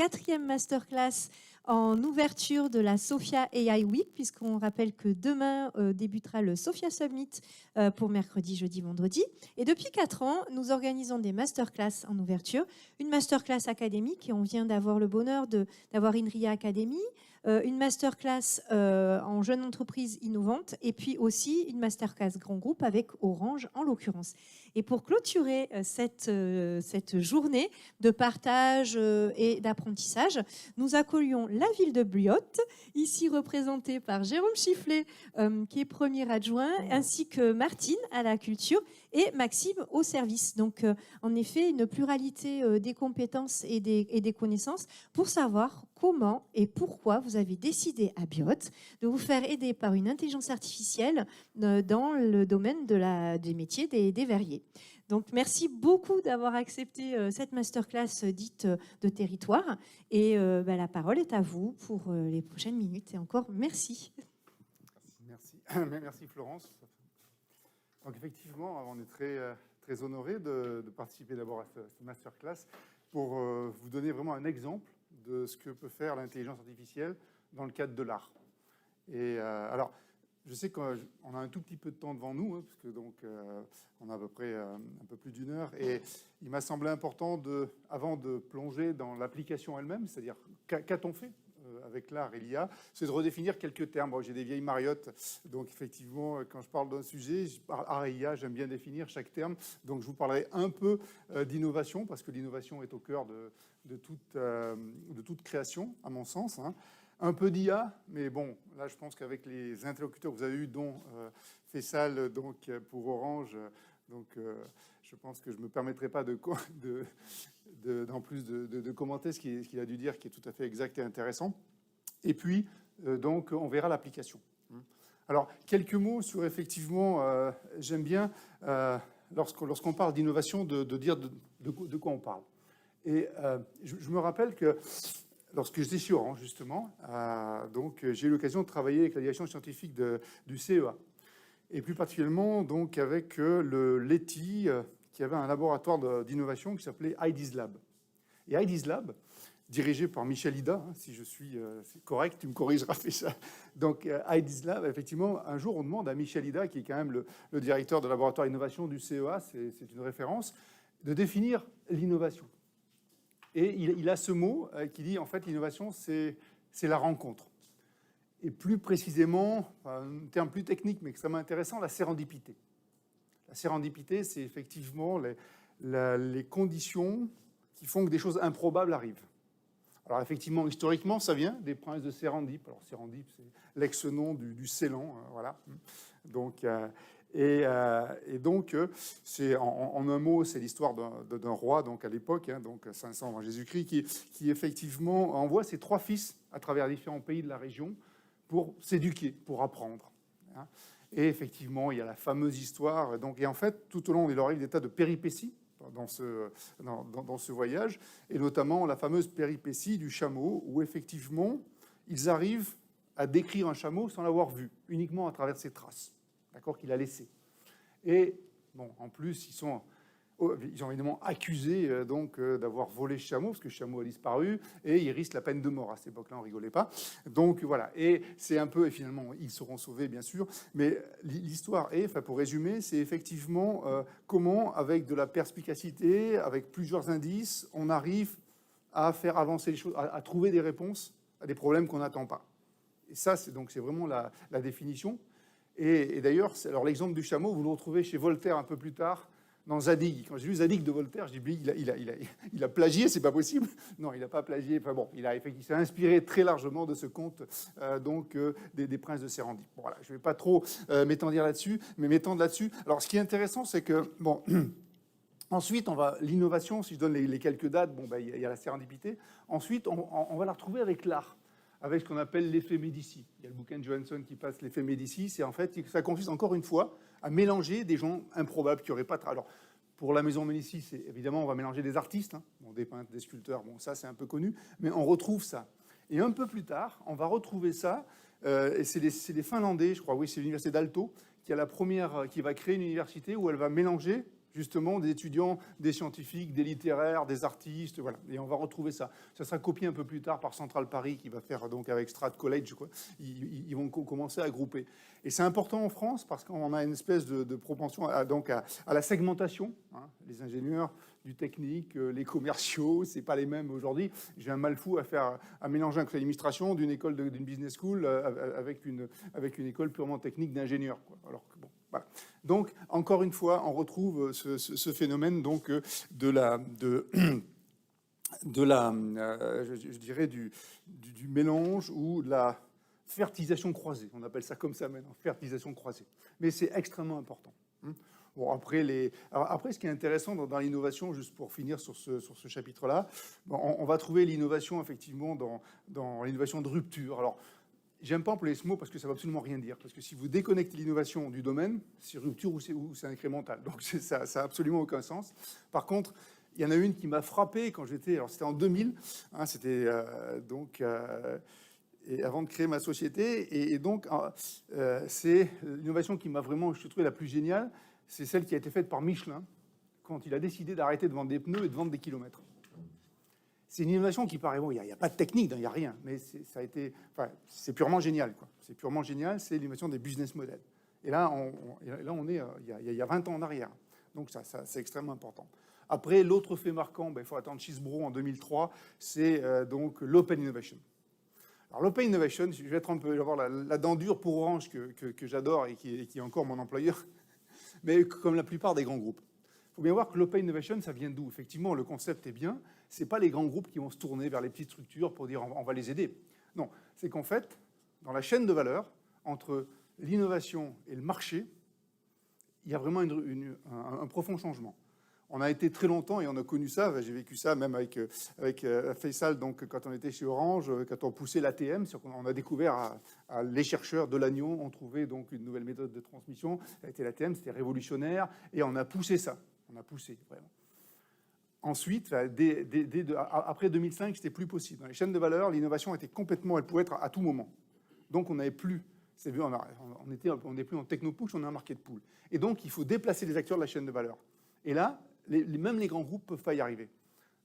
4e masterclass en ouverture de la Sophia AI Week, puisqu'on rappelle que demain débutera le Sophia Summit pour mercredi, jeudi, vendredi. Et depuis 4 ans, nous organisons des masterclass en ouverture, une masterclass académique, et on vient d'avoir le bonheur d'avoir INRIA Academy, une masterclass en jeune entreprise innovante, et puis aussi une masterclass grand groupe avec Orange en l'occurrence. Et pour clôturer cette journée de partage et d'apprentissage, nous accueillons la ville de Bliotte, ici représentée par Jérôme Chifflet, qui est premier adjoint, ainsi que Martine à la culture et Maxime au service. Donc, en effet, une pluralité des compétences et des connaissances pour savoir comment et pourquoi vous avez décidé à Bliotte de vous faire aider par une intelligence artificielle dans le domaine des métiers des verriers. Donc, merci beaucoup d'avoir accepté cette masterclass dite de territoire. Et la parole est à vous pour les prochaines minutes. Et encore, merci. Merci Florence. Donc effectivement, on est très honorés de participer d'abord à cette masterclass pour vous donner vraiment un exemple de ce que peut faire l'intelligence artificielle dans le cadre de l'art. Et alors, je sais qu'on a un tout petit peu de temps devant nous, hein, parce que donc on a à peu près un peu plus d'1 heure, et il m'a semblé important avant de plonger dans l'application elle-même, c'est-à-dire qu'a-t-on fait avec l'art et l'IA, c'est de redéfinir quelques termes. Bon, j'ai des vieilles mariottes, donc effectivement, quand je parle d'un sujet, je parle art et IA, j'aime bien définir chaque terme. Donc je vous parlerai un peu d'innovation, parce que l'innovation est au cœur de toute création, à mon sens, hein. Un peu d'IA, mais bon, là je pense qu'avec les interlocuteurs que vous avez eus, dont Faisal donc, pour Orange, donc je pense que je ne me permettrai pas en plus de commenter ce qu'il a dû dire, qui est tout à fait exact et intéressant. Et puis, donc, on verra l'application. Alors, quelques mots sur, effectivement, j'aime bien, lorsqu'on parle d'innovation, de dire de quoi on parle. Et je me rappelle que lorsque j'étais chez Orange, justement, donc j'ai eu l'occasion de travailler avec la direction scientifique du CEA. Et plus particulièrement, donc, avec le LETI, qui avait un laboratoire d'innovation qui s'appelait IDEAS Lab. Et IDEAS Lab, dirigé par Michel Ida, hein, si je suis correct, tu me corrigeras, fait ça. Donc, IDEAS Lab, effectivement, un jour, on demande à Michel Ida, qui est quand même le directeur de laboratoire d'innovation du CEA, c'est une référence, de définir l'innovation. Et il a ce mot qui dit, en fait, l'innovation, c'est la rencontre. Et plus précisément, un terme plus technique, mais extrêmement intéressant, la sérendipité. La sérendipité, c'est effectivement les conditions qui font que des choses improbables arrivent. Alors effectivement, historiquement, ça vient des princes de Sérendip. Alors Sérendip, c'est l'ex-nom du Ceylan, voilà. Donc, donc, c'est en un mot, c'est l'histoire d'un roi, donc à l'époque, hein, donc 500 avant Jésus-Christ, qui effectivement envoie ses 3 fils à travers différents pays de la région pour s'éduquer, pour apprendre. Hein. Et effectivement, il y a la fameuse histoire. Donc, et en fait, tout au long, il leur arrive des tas de péripéties dans ce voyage, et notamment la fameuse péripétie du chameau, où effectivement, ils arrivent à décrire un chameau sans l'avoir vu, uniquement à travers ses traces, d'accord, qu'il a laissées. Et bon, en plus, ils sont évidemment accusés d'avoir volé ce chameau, parce que le chameau a disparu, et ils risquent la peine de mort. À cette époque-là, on rigolait pas. Donc voilà, et c'est un peu, et finalement, ils seront sauvés, bien sûr, mais l'histoire est, enfin, pour résumer, c'est effectivement comment, avec de la perspicacité, avec plusieurs indices, on arrive à faire avancer les choses, à trouver des réponses à des problèmes qu'on n'attend pas. Et ça, c'est vraiment la définition. Et d'ailleurs, alors l'exemple du chameau, vous le retrouvez chez Voltaire un peu plus tard, dans Zadig. Quand j'ai lu Zadig de Voltaire, je dis, il a plagié, c'est pas possible. Non, il n'a pas plagié. Enfin bon, il s'est inspiré très largement de ce conte des princes de Sérendip. Bon, voilà, je ne vais pas trop m'étendre là-dessus, mais m'étendre là-dessus. Alors, ce qui est intéressant, c'est que, bon, ensuite, l'innovation, si je donne les quelques dates, bon, il y a la sérendipité. Ensuite, on va la retrouver avec l'art, avec ce qu'on appelle l'effet Médicis. Il y a le bouquin de Johansson qui passe l'effet Médicis, et en fait, ça consiste encore une fois à mélanger des gens improbables qui n'auraient pas... Alors, pour la maison Médicis, évidemment, on va mélanger des artistes, hein, bon, des peintres, des sculpteurs, bon, ça, c'est un peu connu, mais on retrouve ça. Et un peu plus tard, on va retrouver ça, et c'est les Finlandais, je crois, oui, c'est l'université d'Aalto, qui va créer une université où elle va mélanger justement des étudiants, des scientifiques, des littéraires, des artistes, voilà. Et on va retrouver ça. Ça sera copié un peu plus tard par Central Paris, qui va faire donc avec Strat College, quoi. Ils vont commencer à grouper. Et c'est important en France parce qu'on a une espèce de propension à la segmentation. Hein. Les ingénieurs du technique, les commerciaux, c'est pas les mêmes aujourd'hui. J'ai un mal fou à mélanger un conseil d'administration d'une école d'une business school avec une école purement technique d'ingénieur, quoi. Alors que bon. Voilà. Donc, encore une fois, on retrouve ce phénomène donc, je dirais du mélange ou de la fertilisation croisée. On appelle ça comme ça maintenant, fertilisation croisée. Mais c'est extrêmement important. Bon, après, ce qui est intéressant dans l'innovation, juste pour finir sur ce chapitre-là, on va trouver l'innovation effectivement dans l'innovation de rupture. Alors, j'aime pas employer ce mot parce que ça ne veut absolument rien dire. Parce que si vous déconnectez l'innovation du domaine, c'est rupture ou c'est incrémental. Donc ça n'a absolument aucun sens. Par contre, il y en a une qui m'a frappé quand j'étais... Alors c'était en 2000, hein, c'était et avant de créer ma société. Et donc, c'est l'innovation qui m'a vraiment, je trouve, la plus géniale. C'est celle qui a été faite par Michelin quand il a décidé d'arrêter de vendre des pneus et de vendre des kilomètres. C'est une innovation qui paraît, bon, il n'y a pas de technique, il n'y a rien, mais c'est purement génial, quoi. C'est purement génial, c'est l'innovation des business models. Et là, on est il y a 20 ans en arrière. Donc ça c'est extrêmement important. Après, l'autre fait marquant, il faut attendre Chesebrough en 2003, c'est donc l'open innovation. Alors l'open innovation, je vais être un peu, je vais avoir la dent dure pour Orange que j'adore et qui est encore mon employeur, mais comme la plupart des grands groupes. Il faut bien voir que l'open innovation, ça vient d'où? Effectivement, le concept est bien. Ce n'est pas les grands groupes qui vont se tourner vers les petites structures pour dire on va les aider. Non, c'est qu'en fait, dans la chaîne de valeur, entre l'innovation et le marché, il y a vraiment un profond changement. On a été très longtemps, et on a connu ça, j'ai vécu ça même avec Faisal, donc, quand on était chez Orange, quand on poussait l'ATM, on a découvert les chercheurs de Lannion ont trouvé donc une nouvelle méthode de transmission, ça a été l'ATM, c'était révolutionnaire, et on a poussé ça. On a poussé, vraiment. Ensuite, après 2005, c'était plus possible. Dans les chaînes de valeur, l'innovation était complètement, elle pouvait être à tout moment. Donc on n'avait plus, c'est vu, on n'est plus en techno-push, on est en market pool. Et donc il faut déplacer les acteurs de la chaîne de valeur. Et là, même les grands groupes ne peuvent pas y arriver.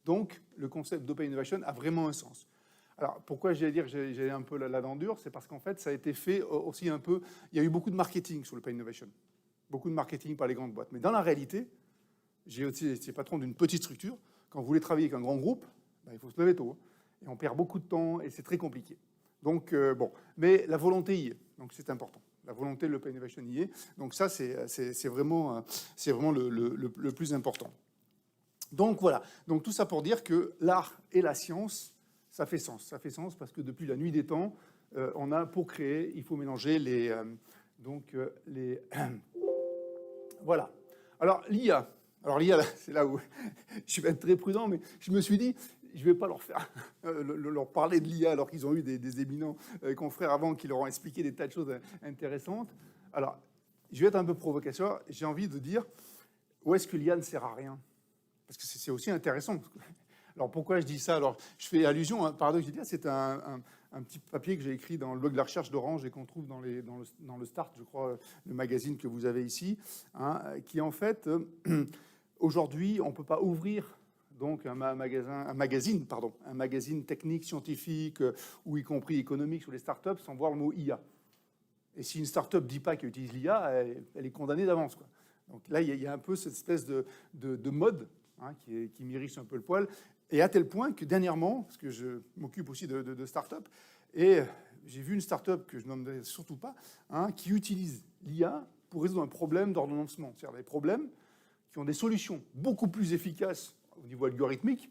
Donc le concept d'open innovation a vraiment un sens. Alors pourquoi j'allais dire que j'ai un peu la dent dure, c'est parce qu'en fait ça a été fait aussi un peu, il y a eu beaucoup de marketing sur l'open innovation. Beaucoup de marketing par les grandes boîtes. Mais dans la réalité, j'ai aussi été patron d'une petite structure. Quand vous voulez travailler avec un grand groupe, il faut se lever tôt. Et on perd beaucoup de temps et c'est très compliqué. Donc, bon. Mais la volonté y est. Donc, c'est important. La volonté de l'open innovation y est. Donc, ça, c'est vraiment le plus important. Donc, voilà. Donc, tout ça pour dire que l'art et la science, ça fait sens. Ça fait sens parce que depuis la nuit des temps, pour créer, il faut mélanger les... voilà. Alors, l'IA. Alors l'IA, c'est là où je vais être très prudent, mais je me suis dit, je ne vais pas leur parler de l'IA alors qu'ils ont eu des éminents confrères avant qui leur ont expliqué des tas de choses intéressantes. Alors, je vais être un peu provocateur. J'ai envie de dire, où est-ce que l'IA ne sert à rien? Parce que c'est aussi intéressant. Alors pourquoi je dis ça? Alors, je fais allusion, paradoxe, c'est un petit papier que j'ai écrit dans le blog de la recherche d'Orange et qu'on trouve dans le Start, je crois, le magazine que vous avez ici, hein, qui en fait... Aujourd'hui, on ne peut pas ouvrir donc un magazine technique, scientifique ou y compris économique sur les startups sans voir le mot IA. Et si une startup ne dit pas qu'elle utilise l'IA, elle est condamnée d'avance, quoi. Donc là, il y a un peu cette espèce de mode, hein, qui m'irriche un peu le poil. Et à tel point que dernièrement, parce que je m'occupe aussi de startups, et j'ai vu une startup que je nommerai surtout pas, hein, qui utilise l'IA pour résoudre un problème d'ordonnancement. C'est-à-dire des problèmes qui ont des solutions beaucoup plus efficaces au niveau algorithmique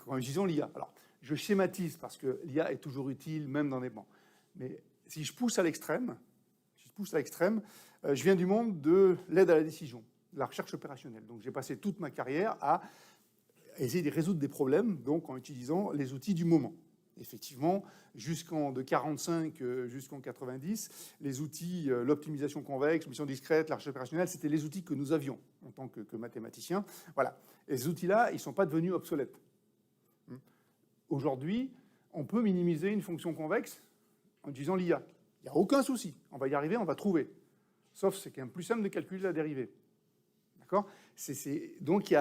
qu'en utilisant l'IA. Alors, je schématise parce que l'IA est toujours utile, même dans des bancs. Mais si je pousse à l'extrême, je viens du monde de l'aide à la décision, de la recherche opérationnelle. Donc, j'ai passé toute ma carrière à essayer de résoudre des problèmes, donc en utilisant les outils du moment. Effectivement, de 45 jusqu'en 90, les outils, l'optimisation convexe, l'optimisation discrète, la recherche opérationnelle, c'était les outils que nous avions en tant que mathématiciens. Voilà. Et ces outils-là, ils ne sont pas devenus obsolètes. Aujourd'hui, on peut minimiser une fonction convexe en utilisant l'IA. Il n'y a aucun souci. On va y arriver, on va trouver. Sauf que c'est quand même plus simple de calculer la dérivée. D'accord ? Donc,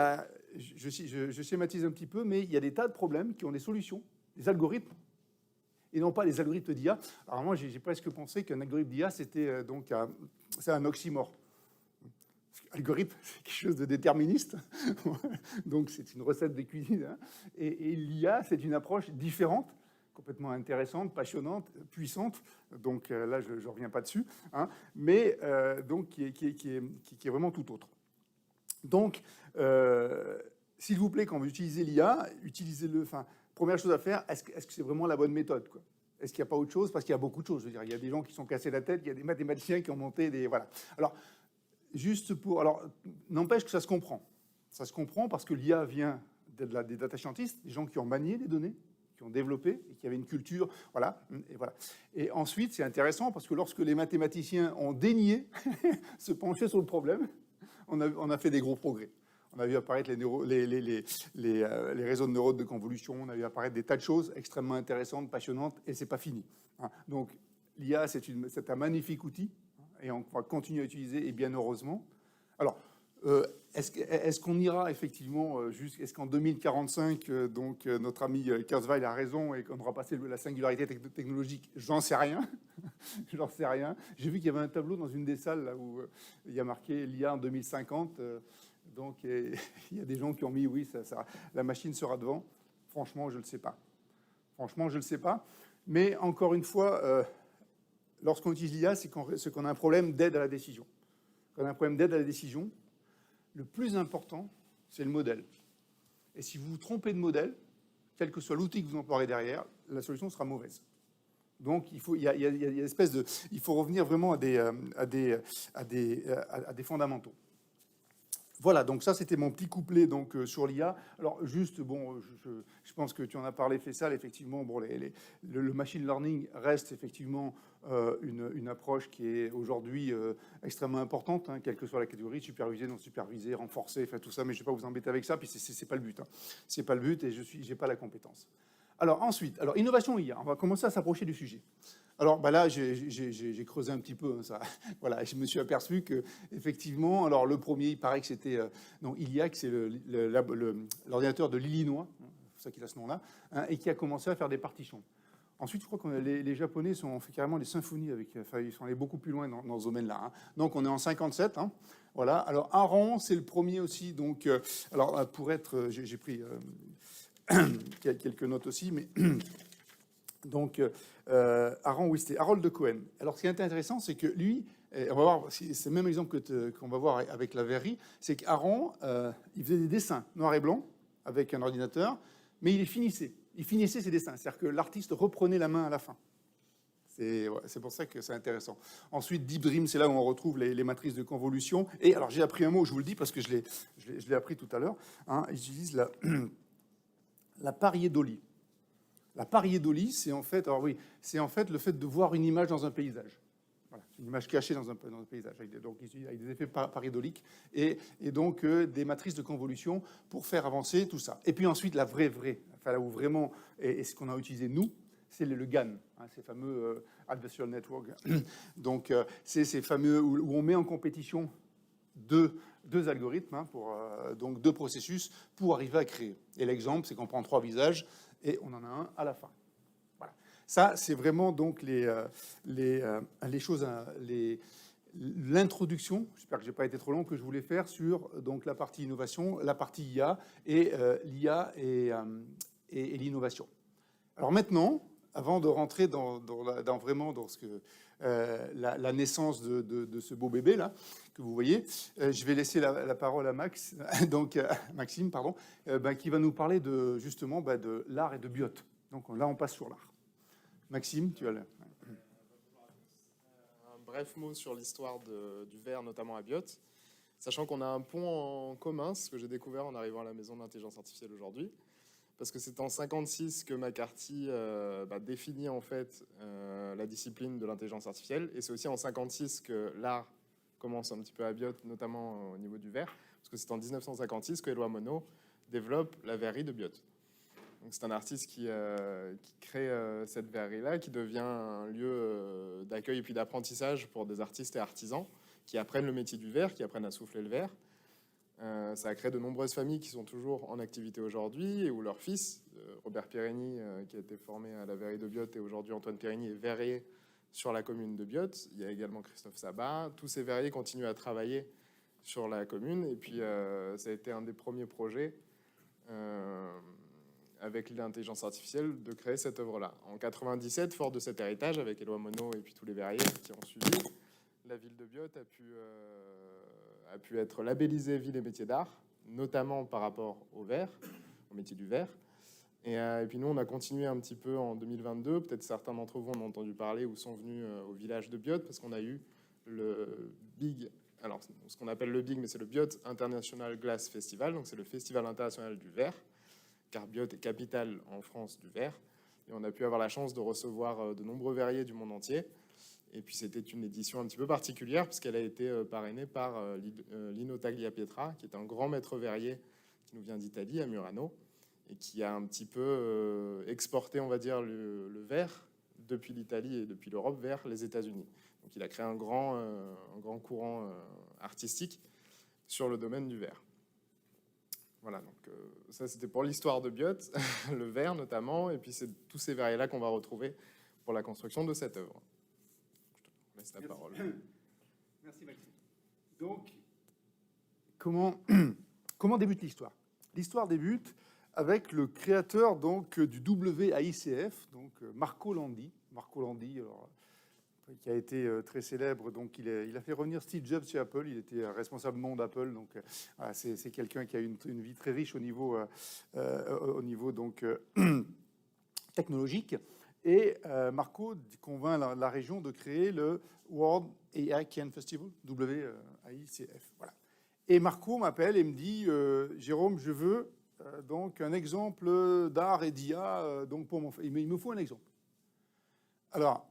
je schématise un petit peu, mais il y a des tas de problèmes qui ont des solutions, des algorithmes, et non pas les algorithmes d'IA. Alors moi, j'ai presque pensé qu'un algorithme d'IA, c'était c'est un oxymore. Algorithme, c'est quelque chose de déterministe, donc c'est une recette de cuisine. Hein. Et l'IA, c'est une approche différente, complètement intéressante, passionnante, puissante. Donc là, je ne reviens pas dessus, hein, mais donc qui est vraiment tout autre. Donc, s'il vous plaît, quand vous utilisez l'IA, utilisez-le. Enfin, première chose à faire, est-ce que c'est vraiment la bonne méthode, quoi? Est-ce qu'il n'y a pas autre chose? Parce qu'il y a beaucoup de choses. Je veux dire, il y a des gens qui sont cassés la tête, il y a des mathématiciens qui ont monté des... Voilà. Alors, n'empêche que ça se comprend. Ça se comprend parce que l'IA vient des data scientists, des gens qui ont manié les données, qui ont développé et qui avaient une culture, voilà. Et ensuite, c'est intéressant parce que lorsque les mathématiciens ont daigné se pencher sur le problème, on a fait des gros progrès. On a vu apparaître les réseaux de neurones de convolution, on a vu apparaître des tas de choses extrêmement intéressantes, passionnantes, et c'est pas fini. Donc, l'IA, c'est un magnifique outil. Et on va continuer à utiliser, et bien heureusement. Alors, est-ce qu'on ira effectivement est-ce qu'en 2045, notre ami Kurzweil a raison et qu'on aura passé la singularité technologique? J'en sais rien. J'en sais rien. J'ai vu qu'il y avait un tableau dans une des salles là, où il y a marqué l'IA en 2050. Donc, il y a des gens qui ont mis oui, la machine sera devant. Franchement, je ne le sais pas. Franchement, je ne le sais pas. Mais encore une fois... lorsqu'on utilise l'IA, c'est qu'on a un problème d'aide à la décision. Quand on a un problème d'aide à la décision, le plus important, c'est le modèle. Et si vous vous trompez de modèle, quel que soit l'outil que vous emploierez derrière, la solution sera mauvaise. Donc, il faut revenir vraiment à des fondamentaux. Voilà, donc ça, c'était mon petit couplet donc, sur l'IA. Alors, juste, bon, je pense que tu en as parlé, Faisal, effectivement, bon, le machine learning reste effectivement une approche qui est aujourd'hui extrêmement importante, hein, quelle que soit la catégorie, supervisée, non supervisée, renforcée, tout ça, mais je ne vais pas vous embêter avec ça, puis c'est pas le but. Hein. C'est pas le but et je n'ai pas la compétence. Alors, ensuite, innovation IA, on va commencer à s'approcher du sujet. Alors là, j'ai creusé un petit peu, hein, ça. Voilà, je me suis aperçu que effectivement, alors le premier, il paraît que c'était ILIAC, c'est l'ordinateur de l'Illinois, c'est ça qu'il a ce nom-là, hein, et qui a commencé à faire des partitions. Ensuite, je crois que les Japonais ont fait carrément des symphonies ils sont allés beaucoup plus loin dans ce domaine-là. Hein. Donc, on est en 57. Hein, voilà. Alors, Aran, c'est le premier aussi. Donc, pour être, j'ai pris quelques notes aussi, mais. Donc, Aran, oui, c'était Harold de Cohen. Alors, ce qui est intéressant, c'est que lui, on va voir, c'est le même exemple qu'on va voir avec la verrerie, c'est qu'Aran, il faisait des dessins noir et blanc avec un ordinateur, mais il finissait ses dessins. C'est-à-dire que l'artiste reprenait la main à la fin. C'est pour ça que c'est intéressant. Ensuite, Deep Dream, c'est là où on retrouve les matrices de convolution. Et alors, j'ai appris un mot, je vous le dis, parce que je l'ai appris tout à l'heure. Hein, ils utilisent la pareidolie. La pareidolie, c'est en fait le fait de voir une image dans un paysage. Voilà, une image cachée dans un paysage, avec des effets pareidoliques et donc des matrices de convolution pour faire avancer tout ça. Et puis ensuite, la vraie, là où vraiment, et ce qu'on a utilisé nous, c'est le GAN, hein, ces fameux Adversarial Network. Donc, c'est ces fameux où on met en compétition deux algorithmes, hein, donc deux processus pour arriver à créer. Et l'exemple, c'est qu'on prend 3 visages et on en a un à la fin. Voilà. Ça, c'est vraiment donc les choses, l'introduction, j'espère que je n'ai pas été trop long, que je voulais faire sur donc, la partie innovation, la partie IA et l'IA et l'innovation. Alors maintenant, avant de rentrer vraiment dans ce que, la naissance de ce beau bébé là que vous voyez, je vais laisser la parole à Maxime, pardon, qui va nous parler justement de l'art et de Biot. Donc là, on passe sur l'art. Maxime, tu as un bref mot sur l'histoire du verre, notamment à Biot, sachant qu'on a un pont en commun, ce que j'ai découvert en arrivant à la maison d'intelligence artificielle aujourd'hui. Parce que c'est en 56 que McCarthy définit en fait la discipline de l'intelligence artificielle, et c'est aussi en 56 que l'art commence un petit peu à Biot, notamment au niveau du verre, parce que c'est en 1956 que Éloi Monod développe la verrerie de Biot. Donc c'est un artiste qui crée cette verrerie-là, qui devient un lieu d'accueil et puis d'apprentissage pour des artistes et artisans qui apprennent le métier du verre, qui apprennent à souffler le verre. Ça a créé de nombreuses familles qui sont toujours en activité aujourd'hui et où leur fils, Robert Pirigny, qui a été formé à la verrerie de Biot, et aujourd'hui Antoine Pirigny est verrier sur la commune de Biot. Il y a également Christophe Sabat. Tous ces verriers continuent à travailler sur la commune. Et puis, ça a été un des premiers projets avec l'intelligence artificielle de créer cette œuvre-là. En 97, fort de cet héritage, avec Éloi Monod et puis tous les verriers qui ont suivi, la ville de Biot a pu être labellisée ville et métiers d'art, notamment par rapport au verre, au métier du verre. Et puis nous, on a continué un petit peu en 2022. Peut-être certains d'entre vous en ont entendu parler ou sont venus au village de Biot, parce qu'on a eu le BIG, alors ce qu'on appelle le BIG, mais c'est le Biot International Glass Festival, donc c'est le festival international du verre, car Biot est capitale en France du verre. Et on a pu avoir la chance de recevoir de nombreux verriers du monde entier. Et puis c'était une édition un petit peu particulière, puisqu'elle a été parrainée par Lino Tagliapietra, qui est un grand maître verrier qui nous vient d'Italie, à Murano, et qui a un petit peu exporté, on va dire, le verre depuis l'Italie et depuis l'Europe vers les États-Unis. Donc il a créé un grand courant artistique sur le domaine du verre. Voilà, donc ça c'était pour l'histoire de Biot, le verre notamment, et puis c'est tous ces verriers-là qu'on va retrouver pour la construction de cette œuvre. Je te laisse la parole. Merci Maxime. Donc, comment débute l'histoire? L'histoire débute avec le créateur donc, du WAICF, donc Marco Landi. Marco Landi, alors, qui a été très célèbre. Donc, il a fait revenir Steve Jobs chez Apple. Il était responsable monde d'Apple. Donc, voilà, c'est quelqu'un qui a une vie très riche au niveau donc, technologique. Et Marco convainc la région de créer le World AI Can Festival, WAICF. Voilà. Et Marco m'appelle et me dit Jérôme, je veux donc un exemple d'art et d'IA. Donc pour il me faut un exemple. Alors,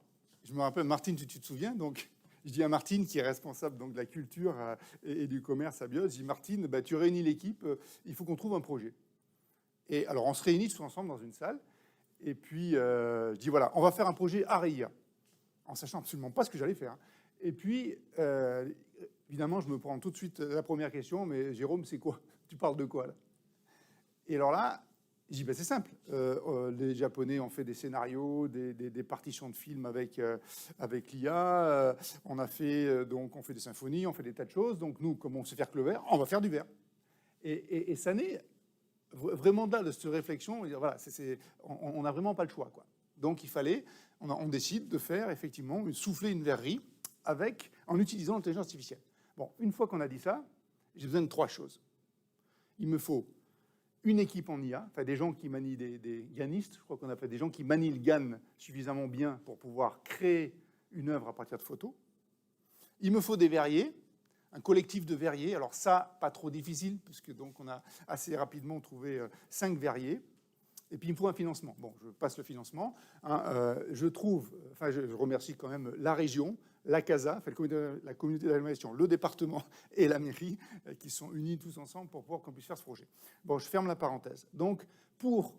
je me rappelle, Martine, tu te souviens? Donc, je dis à Martine, qui est responsable donc, de la culture et du commerce à Biot, je dis Martine, bah, tu réunis l'équipe, il faut qu'on trouve un projet. Et alors, on se réunit tous ensemble dans une salle. Et puis, je dis, voilà, on va faire un projet art et IA, en sachant absolument pas ce que j'allais faire. Et puis, évidemment, je me prends tout de suite la première question, mais Jérôme, c'est quoi? Tu parles de quoi, là? Et alors là, je dis, ben, c'est simple. Les Japonais ont fait des scénarios, des partitions de films avec l'IA. On fait des symphonies, on fait des tas de choses. Donc, nous, comme on sait faire que le verre, on va faire du verre. Et ça naît vraiment de cette réflexion, voilà, on n'a vraiment pas le choix, quoi. Donc il fallait, on décide de faire effectivement souffler une verrerie en utilisant l'intelligence artificielle. Bon, une fois qu'on a dit ça, j'ai besoin de 3 choses. Il me faut une équipe en IA, enfin des gens qui manient des GANistes, je crois qu'on appelle des gens qui manient le GAN suffisamment bien pour pouvoir créer une œuvre à partir de photos. Il me faut des verriers, un collectif de verriers. Alors ça, pas trop difficile, puisque donc on a assez rapidement trouvé 5 verriers. Et puis il me faut un financement. Bon, je passe le financement. Je remercie quand même la région, la CASA, la communauté d'agglomération, le département et la mairie, qui sont unis tous ensemble pour pouvoir qu'on puisse faire ce projet. Bon, je ferme la parenthèse. Donc, pour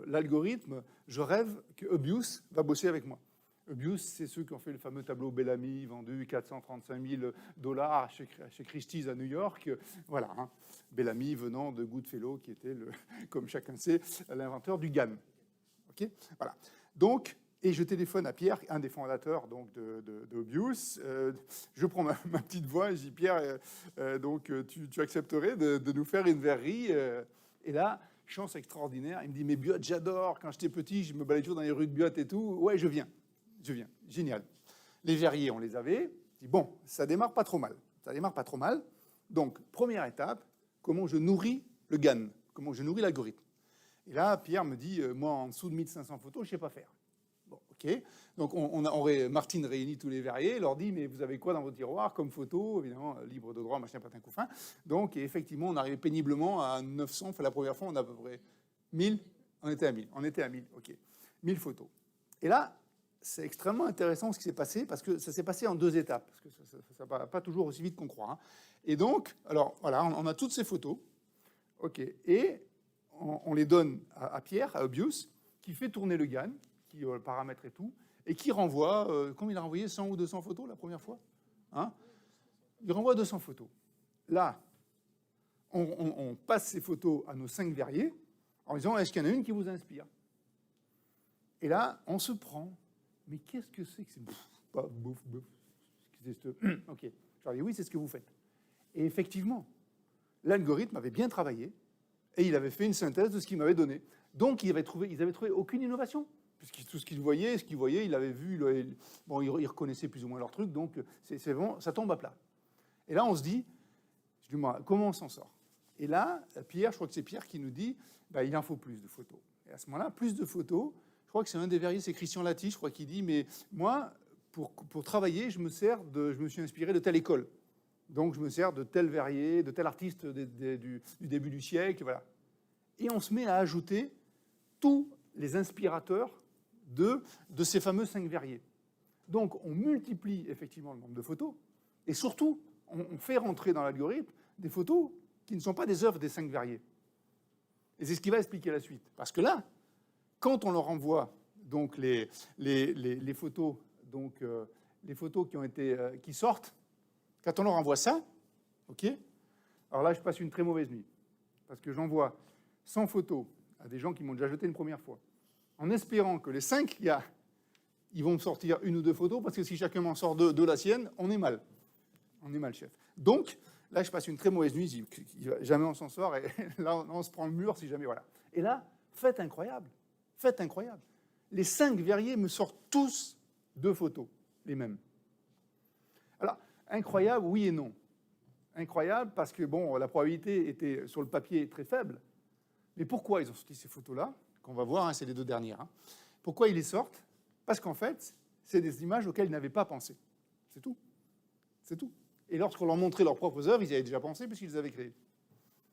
l'algorithme, je rêve que Öbius va bosser avec moi. Öbius, c'est ceux qui ont fait le fameux tableau Bellamy, vendu 435 000 $ chez Christie's à New York. Voilà, hein. Bellamy venant de Goodfellow, qui était, comme chacun sait, l'inventeur du GAN. Okay, voilà. Donc, et je téléphone à Pierre, un des fondateurs donc, de Öbius. Je prends ma petite voix et je dis, Pierre, tu accepterais de nous faire une verrerie Et là, chance extraordinaire, il me dit, mais Biot, j'adore. Quand j'étais petit, je me baladais toujours dans les rues de Biot et tout. Ouais, je viens. Génial. Les verriers, on les avait. Je dis, bon, ça démarre pas trop mal. Donc, première étape, comment je nourris le GAN, comment je nourris l'algorithme. Et là, Pierre me dit, moi, en dessous de 1500 photos, je sais pas faire. Bon, ok. Donc, Martine réunit tous les verriers, leur dit, mais vous avez quoi dans vos tiroirs comme photo? Évidemment, libre de droit, machin, patin, couffin. Donc, et effectivement, on arrivait péniblement à 900. Enfin, la première fois, on a à peu près 1000. On était à 1000, ok. 1000 photos. Et là, c'est extrêmement intéressant ce qui s'est passé, parce que ça s'est passé en 2 étapes, parce que ça va pas toujours aussi vite qu'on croit. Hein. Et donc, alors voilà, on a toutes ces photos, ok, et on les donne à Pierre, à Öbius, qui fait tourner le GAN, qui le paramètre et tout, et qui renvoie, combien il a renvoyé, 100 ou 200 photos la première fois, hein? Il renvoie 200 photos. Là, on passe ces photos à nos 5 verriers en disant, est-ce qu'il y en a une qui vous inspire? Et là, on se prend, mais qu'est-ce que c'est que c'est? Bouf. Ok. Je leur dis, oui, c'est ce que vous faites. Et effectivement, l'algorithme avait bien travaillé et il avait fait une synthèse de ce qu'il m'avait donné. Donc, ils avaient trouvé aucune innovation. Puisque tout ce qu'ils voyaient, il avait vu, ils reconnaissaient plus ou moins leur truc, donc c'est vraiment, ça tombe à plat. Et là, on se dit, je dis, moi, comment on s'en sort? Et là, Pierre, je crois que c'est Pierre qui nous dit, il en faut plus de photos. Et à ce moment-là, plus de photos, je crois que c'est un des verriers, c'est Christian Lati, je crois, qui dit, mais moi, pour travailler, je me suis inspiré de telle école. Donc, je me sers de tel verrier, de tel artiste du début du siècle, voilà. Et on se met à ajouter tous les inspirateurs de ces fameux 5 verriers. Donc, on multiplie effectivement le nombre de photos, et surtout, on fait rentrer dans l'algorithme des photos qui ne sont pas des œuvres des 5 verriers. Et c'est ce qui va expliquer la suite. Parce que là, quand on leur envoie donc les photos, donc les photos qui sortent, quand on leur envoie ça, ok, alors là, je passe une très mauvaise nuit. Parce que j'envoie 100 photos à des gens qui m'ont déjà jeté une première fois, en espérant que les 5 gars, ils vont me sortir 1 ou 2 photos, parce que si chacun m'en sort de la sienne, on est mal. On est mal, chef. Donc, là, je passe une très mauvaise nuit, je dis, jamais on s'en sort, et là, on se prend le mur si jamais, voilà. Et là, fête incroyable. Les 5 verriers me sortent tous 2 photos, les mêmes. Alors, incroyable, oui et non. Incroyable parce que, bon, la probabilité était sur le papier très faible. Mais pourquoi ils ont sorti ces photos-là, qu'on va voir, hein, c'est les 2 dernières. Hein. Pourquoi ils les sortent? Parce qu'en fait, c'est des images auxquelles ils n'avaient pas pensé. C'est tout. C'est tout. Et lorsqu'on leur montrait leurs propres œuvres, ils y avaient déjà pensé puisqu'ils les avaient créées.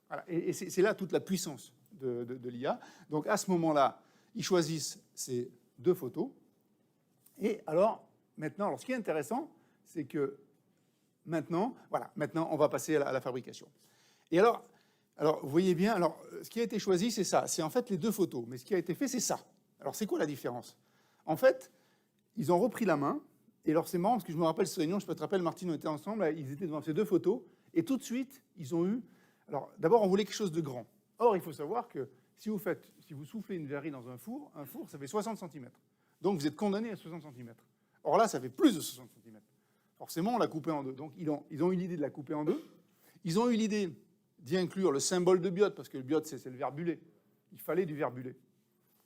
Voilà. Et c'est là toute la puissance de l'IA. Donc, à ce moment-là, ils choisissent ces 2 photos. Et alors, maintenant, ce qui est intéressant, c'est que maintenant, on va passer à la fabrication. Et alors, vous voyez bien, ce qui a été choisi, c'est ça. C'est en fait les 2 photos. Mais ce qui a été fait, c'est ça. Alors, c'est quoi la différence? En fait, ils ont repris la main. Et alors, c'est marrant, parce que je me rappelle cette réunion, je te rappelle, Martine, on était ensemble, ils étaient devant ces 2 photos. Et tout de suite, ils ont eu... Alors, d'abord, on voulait quelque chose de grand. Or, il faut savoir que si vous soufflez une verrie dans un four, ça fait 60 cm. Donc, vous êtes condamné à 60 cm. Or là, ça fait plus de 60 cm. Forcément, on l'a coupé en 2. Donc, ils ont eu l'idée de la couper en 2. Ils ont eu l'idée d'y inclure le symbole de biote, parce que le biote, c'est le verbulé. Il fallait du verbulé.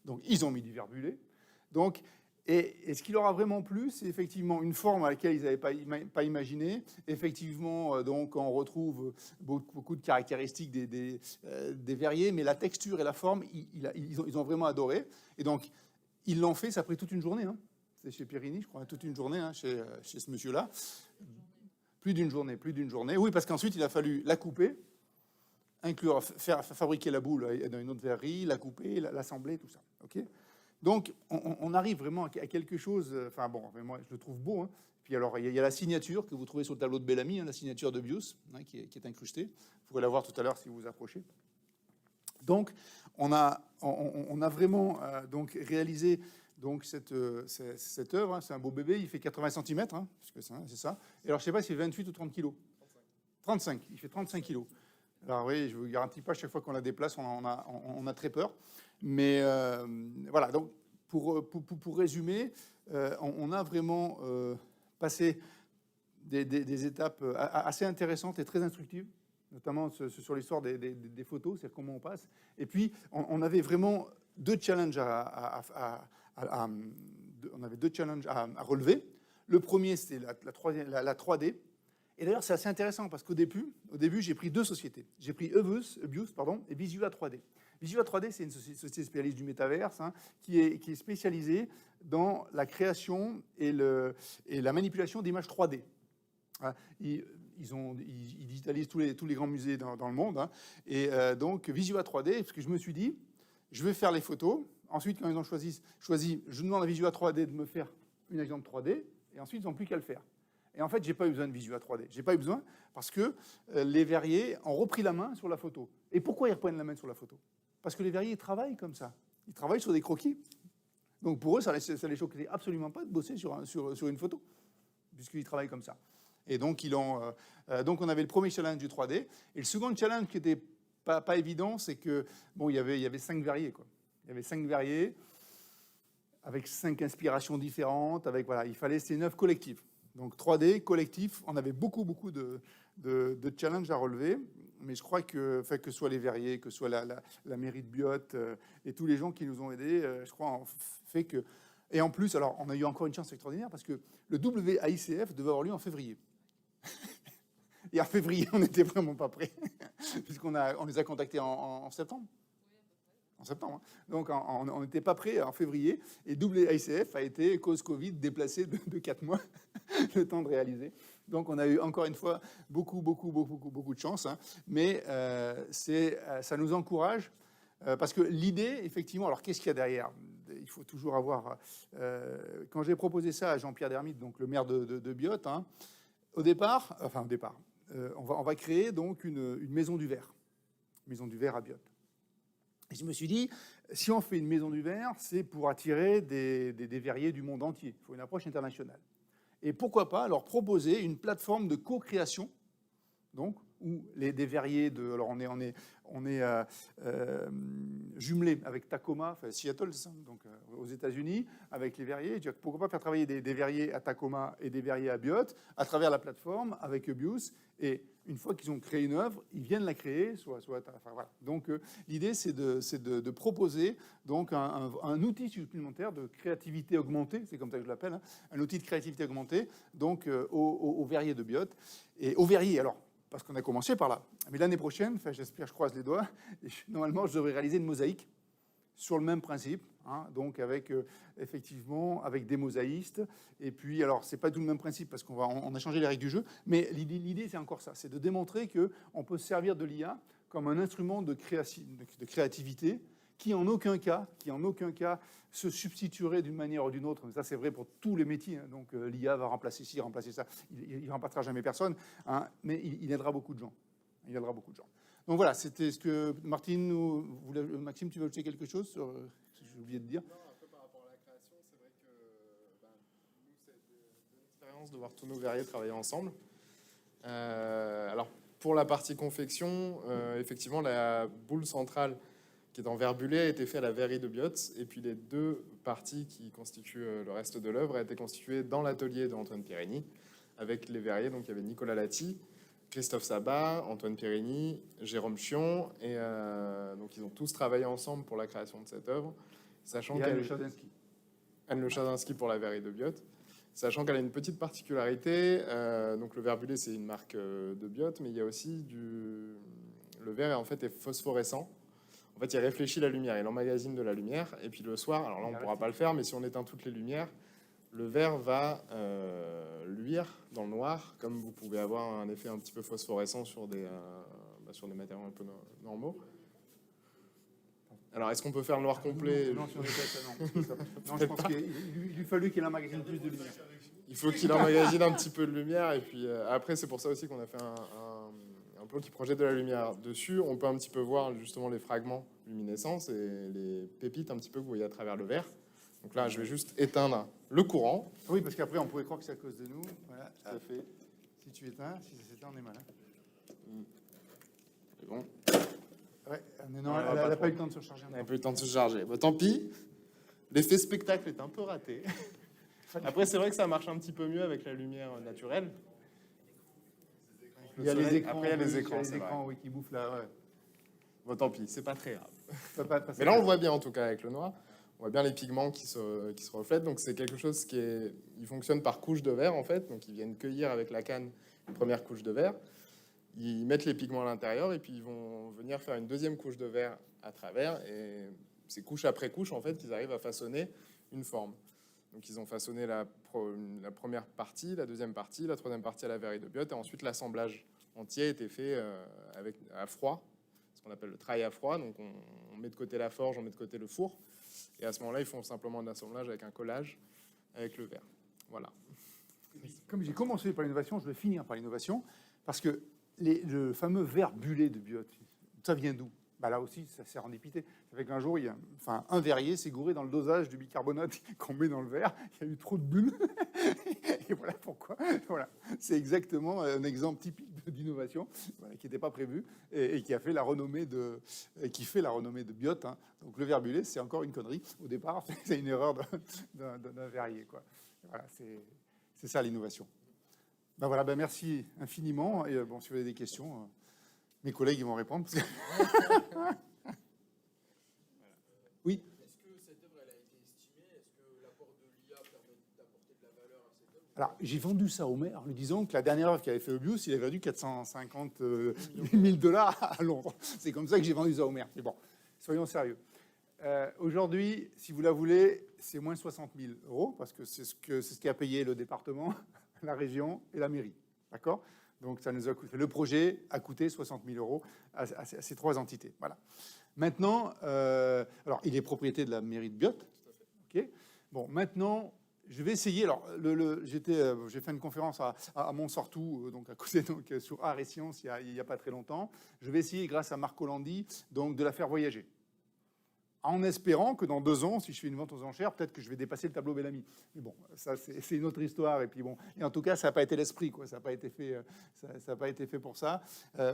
Donc, ils ont mis du verbulé. Donc, et ce qui leur a vraiment plu, c'est effectivement une forme à laquelle ils n'avaient pas imaginé. Effectivement, donc, on retrouve beaucoup de caractéristiques des verriers, mais la texture et la forme, ils ont vraiment adoré. Et donc, ils l'ont fait, ça a pris toute une journée. Hein. C'est chez Pierini, je crois, toute une journée, hein, chez ce monsieur-là. Plus d'une journée. Oui, parce qu'ensuite, il a fallu la couper, faire fabriquer la boule dans une autre verrerie, la couper, l'assembler, tout ça. Ok. Donc, on arrive vraiment à quelque chose... Enfin, bon, moi, je le trouve beau. Hein. Puis alors, il y a la signature que vous trouvez sur le tableau de Bellamy, hein, la signature de Bios, hein, qui est incrustée. Vous pourrez la voir tout à l'heure si vous vous approchez. Donc, on a vraiment donc, réalisé donc, cette œuvre. Hein. C'est un beau bébé, il fait 80 cm, hein, parce que c'est ça. Et alors, je ne sais pas s'il fait 28 ou 30 kg. 35. Il fait 35 kg. Alors oui, je ne vous garantis pas, chaque fois qu'on la déplace, on a très peur. Mais voilà, donc pour résumer, on a vraiment passé des étapes assez intéressantes et très instructives, notamment sur l'histoire des photos, c'est comment on passe. Et puis, on avait vraiment 2 challenges à relever. Le premier, c'était la 3D. Et d'ailleurs, c'est assez intéressant parce qu'au début, j'ai pris 2 sociétés. J'ai pris Ebius et Visua 3D. Visua 3D, c'est une société spécialiste du métaverse, hein, qui est spécialisée dans la création et la manipulation d'images 3D. Hein, ils digitalisent tous les grands musées dans le monde. Hein, et donc, Visua 3D, parce que je me suis dit, je vais faire les photos. Ensuite, quand ils ont choisi, je demande à Visua 3D de me faire une agente 3D. Et ensuite, ils n'ont plus qu'à le faire. Et en fait, je n'ai pas eu besoin de Visua 3D. Je n'ai pas eu besoin parce que les verriers ont repris la main sur la photo. Et pourquoi ils reprennent la main sur la photo? Parce que les verriers travaillent comme ça. Ils travaillent sur des croquis. Donc pour eux, ça ne les choquait absolument pas de bosser sur une photo, puisqu'ils travaillent comme ça. Et donc, donc on avait le premier challenge du 3D. Et le second challenge qui n'était pas évident, c'est que bon, il y avait 5 verriers, quoi. Il y avait 5 verriers avec 5 inspirations différentes. Voilà, il fallait, c'est une œuvre collective. Donc 3D, collectif, on avait beaucoup de challenges à relever. Mais je crois que ce soit les verriers, que ce soit la mairie de Biot et tous les gens qui nous ont aidés, je crois, en fait que... Et en plus, alors, on a eu encore une chance extraordinaire parce que le WAICF devait avoir lieu en février. Et en février, on n'était vraiment pas prêts, puisqu'on les a contactés en septembre. En septembre. Hein. Donc, on n'était pas prêts en février. Et WAICF a été, cause Covid, déplacé de 4 mois, le temps de réaliser. Donc, on a eu encore une fois beaucoup de chance. Hein. Mais ça nous encourage, parce que l'idée, effectivement, alors qu'est-ce qu'il y a derrière ? Il faut toujours avoir... quand j'ai proposé ça à Jean-Pierre Dermite, donc le maire de Biot, hein, au départ, on va créer donc une maison du verre. Maison du verre à Biot. Et je me suis dit, si on fait une maison du verre, c'est pour attirer des verriers du monde entier. Il faut une approche internationale. Et pourquoi pas leur proposer une plateforme de co-création, donc, où des verriers alors on est jumelé avec Tacoma, enfin Seattle, donc aux États-Unis, avec les verriers. Pourquoi pas faire travailler des verriers à Tacoma et des verriers à Biot à travers la plateforme avec Eubius. Et une fois qu'ils ont créé une œuvre, ils viennent la créer, voilà. Donc l'idée, c'est de proposer donc un outil supplémentaire de créativité augmentée, c'est comme ça que je l'appelle, hein, un outil de créativité augmentée, donc aux verriers de Biot et aux verriers. Alors, parce qu'on a commencé par là. Mais l'année prochaine, j'espère, je croise les doigts, normalement, je devrais réaliser une mosaïque sur le même principe, hein, donc effectivement avec des mosaïstes. Et puis, alors, c'est pas tout le même principe parce on a changé les règles du jeu, mais l'idée, c'est encore ça, c'est de démontrer qu'on peut se servir de l'IA comme un instrument de créativité qui en aucun cas se substituerait d'une manière ou d'une autre. Mais ça, c'est vrai pour tous les métiers. Hein. Donc, l'IA va remplacer ci, remplacer ça. Il ne remplacera jamais personne, hein, mais il aidera beaucoup de gens. Il aidera beaucoup de gens. Donc voilà, c'était ce que Martine Maxime, tu veux ajouter quelque chose sur ce que j'ai oublié de dire? Non, un peu par rapport à la création, c'est vrai que nous, c'est une expérience de voir tous nos verriers travailler ensemble. Alors, pour la partie confection, effectivement, la boule centrale qui est en verre bullé a été faite à la verrerie de Biot, et puis les 2 parties qui constituent le reste de l'œuvre a été constituées dans l'atelier d'Antoine Pirini, avec les verriers. Donc il y avait Nicolas Lati, Christophe Sabat, Antoine Pirini, Jérôme Chion, et donc ils ont tous travaillé ensemble pour la création de cette œuvre, sachant Anne Le Chadinsky. Anne Le Chadinsky pour la verrerie de Biot, sachant qu'elle a une petite particularité. Donc le verre bullé, c'est une marque de Biot, mais il y a aussi le verre en fait est phosphorescent. En fait, il réfléchit la lumière, il emmagasine de la lumière, et puis le soir, alors là, on ne pourra pas le faire, mais si on éteint toutes les lumières, le verre va luire dans le noir, comme vous pouvez avoir un effet un petit peu phosphorescent sur des matériaux un peu normaux. Alors, est-ce qu'on peut faire le noir complet? Non, sur les têtes, non. Non, je pense qu'il lui fallu qu'il emmagasine plus de lumière. Il faut qu'il emmagasine un petit peu de lumière, et puis après, c'est pour ça aussi qu'on a fait un plan qui projette de la lumière dessus. On peut un petit peu voir justement les fragments luminescents et les pépites un petit peu que vous voyez à travers le verre. Donc là, je vais juste éteindre le courant. Oui, parce qu'après, on pourrait croire que c'est à cause de nous. Voilà, tout à fait. Si tu éteins, si ça s'éteint, on est mal. C'est bon. Ouais, non, elle n'a pas eu le temps de se recharger. Elle n'a pas eu le temps de se charger. Bon, tant pis. L'effet spectacle est un peu raté. Après, c'est vrai que ça marche un petit peu mieux avec la lumière naturelle. Il y a les écrans, après, il y a les écrans, oui, qui bouffent là. Ouais. Bon, tant pis, c'est pas très grave. Mais là, on le voit bien en tout cas avec le noir. On voit bien les pigments qui se reflètent. Donc, c'est quelque chose il fonctionne par couche de verre en fait. Donc, ils viennent cueillir avec la canne une première couche de verre. Ils mettent les pigments à l'intérieur et puis ils vont venir faire une deuxième couche de verre à travers. Et c'est couche après couche en fait qu'ils arrivent à façonner une forme. Donc, ils ont façonné la première partie, la deuxième partie, la troisième partie à la verrerie de Biot, et ensuite l'assemblage entier a été fait à froid, ce qu'on appelle le trail à froid. Donc, on met de côté la forge, on met de côté le four, et à ce moment-là, ils font simplement un assemblage avec un collage avec le verre. Voilà. Comme j'ai commencé par l'innovation, je vais finir par l'innovation, parce que le fameux verre bullé de Biot, ça vient d'où? Bah là aussi, ça s'est rendipité. Ça fait qu'un jour, un verrier s'est gouré dans le dosage du bicarbonate qu'on met dans le verre. Il y a eu trop de bulles. Et voilà pourquoi. Voilà. C'est exactement un exemple typique d'innovation qui n'était pas prévu et qui a fait la renommée qui fait la renommée de Biot. Hein. Donc le verbulé, c'est encore une connerie. Au départ, c'est une erreur d'un verrier. Quoi. Voilà, c'est ça l'innovation. Ben voilà, merci infiniment. Et si vous avez des questions... mes collègues ils vont répondre. Parce que... Oui. Est-ce que cette œuvre elle a été estimée? Est-ce que l'apport de l'IA permet d'apporter de la valeur à cette œuvre? Alors, j'ai vendu ça au maire en lui disant que la dernière œuvre qu'il avait fait Mobius, il avait vendu 450 000 dollars à Londres. C'est comme ça que j'ai vendu ça au maire. Mais bon, soyons sérieux. Aujourd'hui, si vous la voulez, c'est moins 60 000 euros parce que c'est ce qu'a payé le département, la région et la mairie. D'accord ? Donc, ça nous a coûté, le projet a coûté 60 000 euros à ces trois entités. Voilà. Maintenant, alors, il est propriété de la mairie de Biot. Okay. Bon, maintenant, je vais essayer. Alors, j'ai fait une conférence à Montsortou, donc à côté, donc sur Art et Sciences, il n'y a pas très longtemps. Je vais essayer, grâce à Marco Landi, donc de la faire voyager. En espérant que dans 2 ans, si je fais une vente aux enchères, peut-être que je vais dépasser le tableau Bellamy. Mais bon, ça c'est une autre histoire. Et puis bon, et en tout cas, ça n'a pas été l'esprit, quoi. Ça n'a pas été fait. Ça n'a pas été fait pour ça.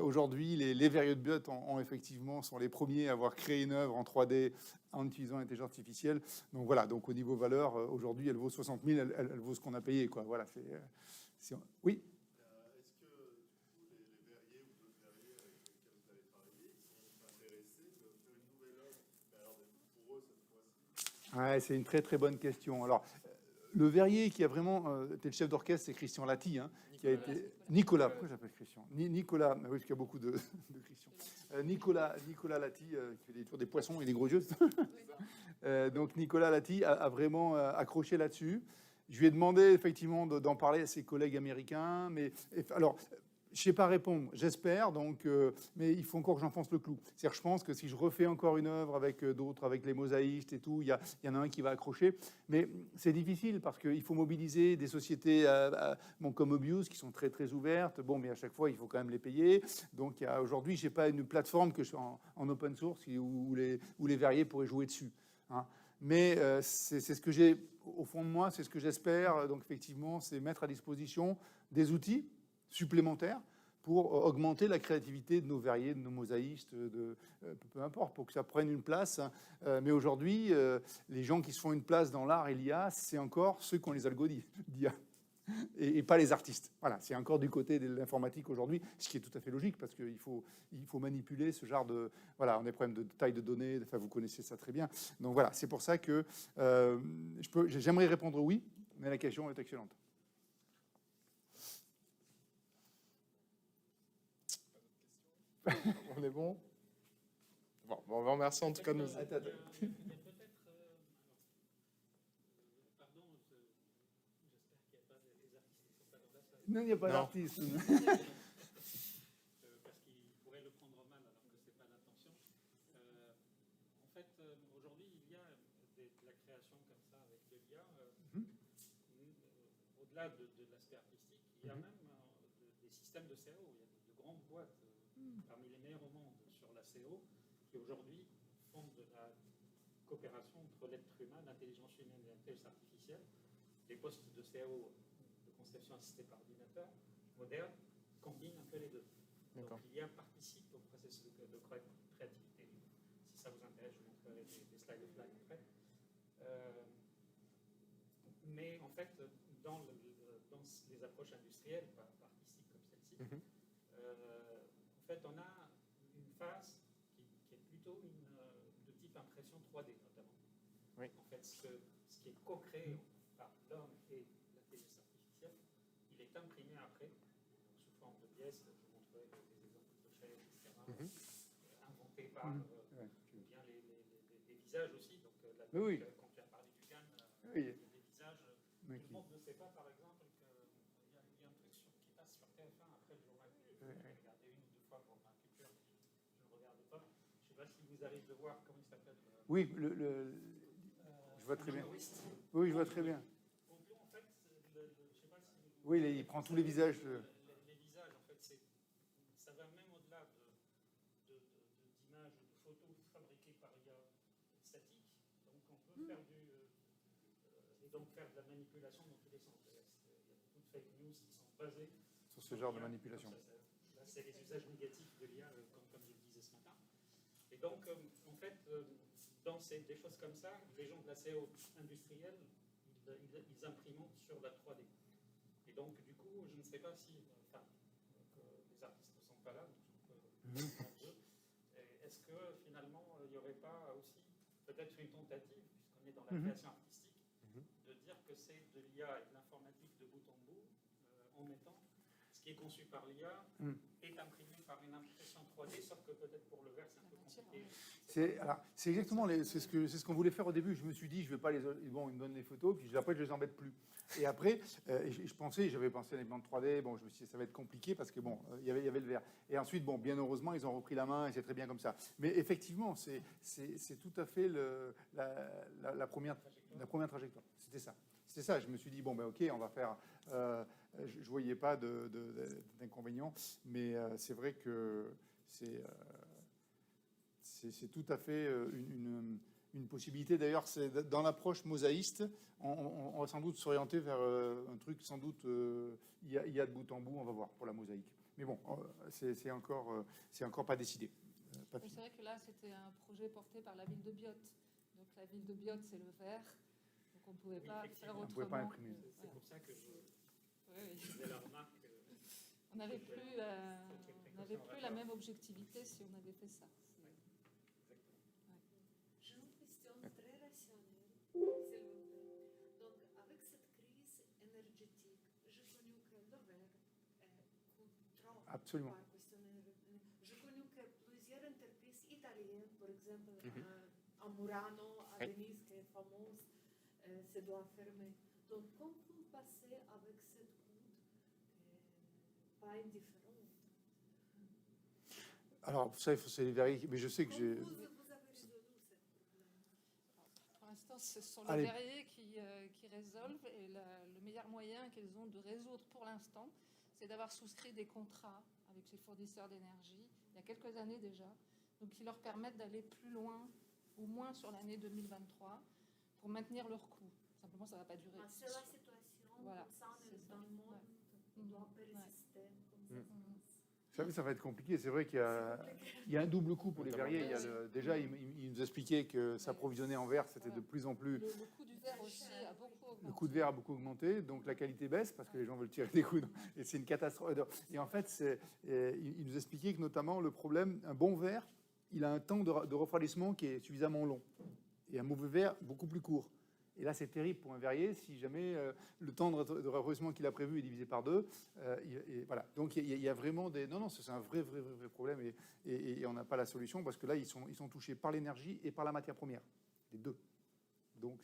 Aujourd'hui, les verriers de Biot effectivement sont les premiers à avoir créé une œuvre en 3D en utilisant l'intelligence artificielle. Donc voilà. Donc au niveau valeur, aujourd'hui, elle vaut 60 000. Elle vaut ce qu'on a payé, quoi. Voilà. Oui. Ouais, c'est une très très bonne question. Alors, le verrier qui a vraiment été le chef d'orchestre, c'est Christian Lati, hein, qui a été Nicolas. Pourquoi j'appelle Christian Nicolas. Oui, parce qu'il y a beaucoup de Christian. Nicolas Lati, qui fait des poissons et des gros yeux. Donc Nicolas Lati a vraiment accroché là-dessus. Je lui ai demandé effectivement d'en parler à ses collègues américains, mais alors. Je ne sais pas répondre, j'espère, donc, mais il faut encore que j'enfonce le clou. C'est-à-dire, je pense que si je refais encore une œuvre avec d'autres, avec les mosaïstes et tout, il y en a un qui va accrocher. Mais c'est difficile parce qu'il faut mobiliser des sociétés comme Mobius qui sont très, très ouvertes. Bon, mais à chaque fois, il faut quand même les payer. Donc, aujourd'hui, je n'ai pas une plateforme que je sois en open source où les verriers pourraient jouer dessus. Hein. Mais c'est ce que j'ai au fond de moi, c'est ce que j'espère. Donc, effectivement, c'est mettre à disposition des outils supplémentaires pour augmenter la créativité de nos verriers, de nos mosaïstes, peu importe, pour que ça prenne une place. Mais aujourd'hui, les gens qui se font une place dans l'art et l'IA, c'est encore ceux qui ont les algos d'IA et pas les artistes. Voilà, c'est encore du côté de l'informatique aujourd'hui, ce qui est tout à fait logique parce qu'il faut manipuler ce genre de... Voilà, on a des problèmes de taille de données, enfin, vous connaissez ça très bien. Donc voilà, c'est pour ça que j'aimerais répondre oui, mais la question est excellente. On est bon? Bon, on va remercier en tout cas de nous. Non, il n'y a pas d'artiste. Parce qu'il pourrait le prendre mal alors que ce n'est pas l'intention. En fait, aujourd'hui, il y a de la création comme ça avec de l'IA. Au-delà de l'aspect artistique, il y a même des systèmes de CO. Il y a de grandes boîtes parmi les meilleures au monde sur la CO qui aujourd'hui font de la coopération entre l'être humain, l'intelligence humaine et l'intelligence artificielle. Les postes de CO de conception assistée par ordinateur moderne combinent un peu les deux. Donc l'IA participe au processus de créativité. Si ça vous intéresse, je vous montrerai des slides de flag après. Mais en fait, dans les approches industrielles, pas artistiques comme celle-ci, en fait, on a une phase qui est plutôt de type impression 3D, notamment. Oui. En fait, ce qui est co-créé par l'homme et l'intelligence artificielle, il est imprimé après, donc sous forme de pièces. Je vous montrerai des exemples de chaises, etc., inventés par bien les visages aussi. Donc, quand tu as parlé du GAN, il y a des visages. Tout le monde ne sait pas, par exemple, qu'il y a un truc qui passe sur TF1 après le journal. J'ai regardé 1 ou 2 fois pour ma culture, je ne regarde pas. Je ne sais pas si vous arrivez de voir comment il s'appelle. Oui, je vois très bien. Oui, je vois très bien. Pompidou, en fait, je ne sais pas si... Oui, il prend tous les visages. Les visages, en fait, ça va même au-delà d'images de et donc faire de la manipulation dans tous les sens. Il y a beaucoup de fake news qui sont basées Sur ce genre de manipulation. Là, c'est les usages négatifs de l'IA, comme je le disais ce matin. Et donc, en fait, dans des choses comme ça, les gens de la CO industrielle, ils imprimentent sur la 3D. Et donc, du coup, je ne sais pas si, enfin, les artistes ne sont pas là, donc est-ce que finalement, il n'y aurait pas aussi peut-être une tentative, puisqu'on est dans la création artistique, de dire que c'est de l'IA et de l'informatique de bout en bout, en mettant ce qui est conçu par l'IA est imprimé par une impression 3D, sauf que peut-être pour le verre, c'est un peu compliqué. C'est exactement c'est ce qu'on voulait faire au début. Je me suis dit, je vais pas bon, ils me donnent les photos, puis après je les embête plus. Et après, j'avais pensé à l'imprimante 3D. Bon, je me suis dit, ça va être compliqué parce que bon, il y avait le verre. Et ensuite, bon, bien heureusement, ils ont repris la main et c'est très bien comme ça. Mais effectivement, c'est tout à fait la première trajectoire. C'était ça. Je me suis dit, bon, ben ok, on va faire. Je voyais pas d'inconvénients, mais c'est vrai que c'est tout à fait une possibilité. D'ailleurs, c'est dans l'approche mosaïste, on va sans doute s'orienter vers un truc, sans doute, il y a de bout en bout, on va voir pour la mosaïque. Mais bon, c'est encore pas décidé. C'est vrai que là, c'était un projet porté par la ville de Biot. Donc la ville de Biot, c'est le verre. Donc on ne pouvait pas faire autrement. On ne pouvait pas imprimer. C'est pour ça que je faisais la remarque. On n'avait plus la même objectivité si on avait fait ça. J'ai une question très rationnelle, s'il vous plaît. Donc, avec cette crise énergétique, j'ai connu que le verre coûte trop. Absolument. J'ai connu que plusieurs entreprises italiennes, par exemple, à Murano, à Venise, qui est fameuse, se doivent fermer. Donc, comment vous passez avec cette coût pas indifférente? Alors, ça, il faut se vérifier, mais je sais que j'ai. Vous avez résolu ce problème? Pour l'instant, ce sont les verriers qui résolvent. Et le meilleur moyen qu'ils ont de résoudre pour l'instant, c'est d'avoir souscrit des contrats avec les fournisseurs d'énergie, il y a quelques années déjà, donc qui leur permettent d'aller plus loin, au moins sur l'année 2023, pour maintenir leurs coûts. Simplement, ça ne va pas durer. C'est la situation, voilà, comme ça, dans le monde, on doit persister comme ça. Ça va être compliqué. C'est vrai qu'il y a un double coût pour les verriers. Déjà, il nous expliquait que s'approvisionner en verre, c'était de plus en plus. Le coût du verre aussi a beaucoup augmenté. Le coût de verre a beaucoup augmenté, donc la qualité baisse parce que les gens veulent tirer des coups. Et c'est une catastrophe. Et en fait, il nous expliquait que notamment le problème, un bon verre, il a un temps de refroidissement qui est suffisamment long. Et un mauvais verre, beaucoup plus court. Et là, c'est terrible pour un verrier si jamais le temps de refroidissement qu'il a prévu est divisé par 2. Et voilà. Donc, il y a vraiment des... Non, c'est un vrai problème. Et on n'a pas la solution parce que là, ils sont touchés par l'énergie et par la matière première. Les deux. Donc,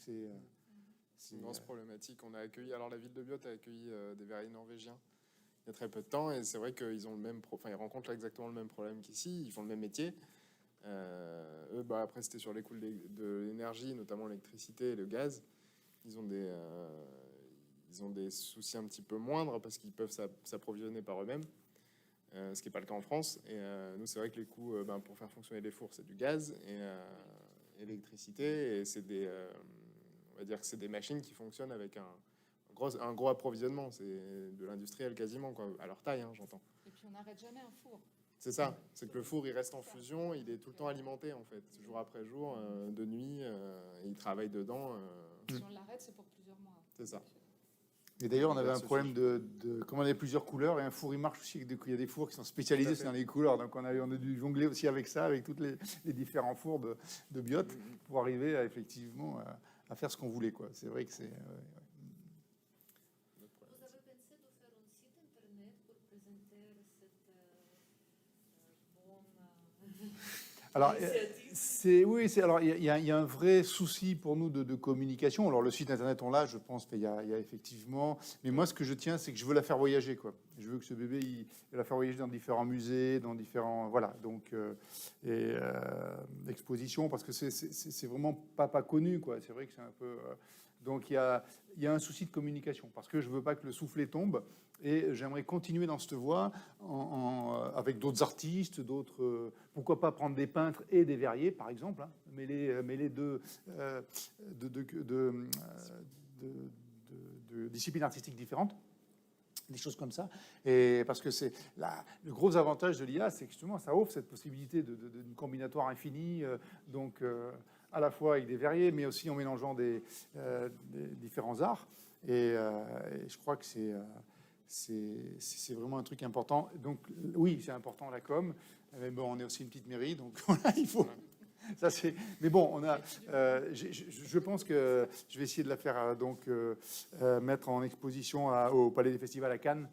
c'est une grosse problématique. On a accueilli... Alors, la ville de Biot a accueilli des verriers norvégiens il y a très peu de temps. Et c'est vrai qu'ils ont le même... Enfin, ils rencontrent exactement le même problème qu'ici. Ils font le même métier. Eux, après, c'était sur les coûts de l'énergie, notamment l'électricité et le gaz. Ils ont des soucis un petit peu moindres parce qu'ils peuvent s'approvisionner par eux-mêmes, ce qui n'est pas le cas en France. Et nous, c'est vrai que les coûts pour faire fonctionner les fours, c'est du gaz et l'électricité. Et c'est on va dire que c'est des machines qui fonctionnent avec un gros approvisionnement. C'est de l'industriel quasiment, quoi, à leur taille, j'entends. Et puis, on n'arrête jamais un four. C'est ça, c'est que le four, il reste en fusion, il est tout le temps alimenté, en fait, jour après jour, de nuit, et il travaille dedans. Si on l'arrête, c'est pour plusieurs mois. C'est ça. Et d'ailleurs, on avait un problème comme on avait plusieurs couleurs, et un four, il marche aussi, il y a des fours qui sont spécialisés dans les couleurs, donc on a dû jongler aussi avec ça, avec tous les différents fours de Biot, pour arriver effectivement à faire ce qu'on voulait, quoi. C'est vrai que c'est... Vous avez pensé de faire un site internet pour présenter cette Alors, alors il y a un vrai souci pour nous de communication. Alors, le site internet, on l'a, je pense qu'il y a effectivement. Mais moi, ce que je tiens, c'est que je veux la faire voyager, quoi. Je veux que ce bébé, il la faire voyager dans différents musées, dans différents, voilà, donc expositions, parce que c'est vraiment pas connu, quoi. C'est vrai que c'est un peu. Donc, il y a un souci de communication, parce que je veux pas que le soufflet tombe. Et j'aimerais continuer dans cette voie avec d'autres artistes, pourquoi pas prendre des peintres et des verriers. variées, par exemple, hein, mêler deux de disciplines artistiques différentes, des choses comme ça. Et parce que le gros avantage de l'IA, c'est que justement, ça offre cette possibilité d'une combinatoire infinie, donc à la fois avec des verriers, mais aussi en mélangeant des différents arts. Et je crois que c'est vraiment un truc important. Donc oui, c'est important la com, mais bon, on est aussi une petite mairie, donc voilà, il faut... Ça, mais bon, on a. Je pense que je vais essayer de la faire mettre en exposition au Palais des Festivals à Cannes,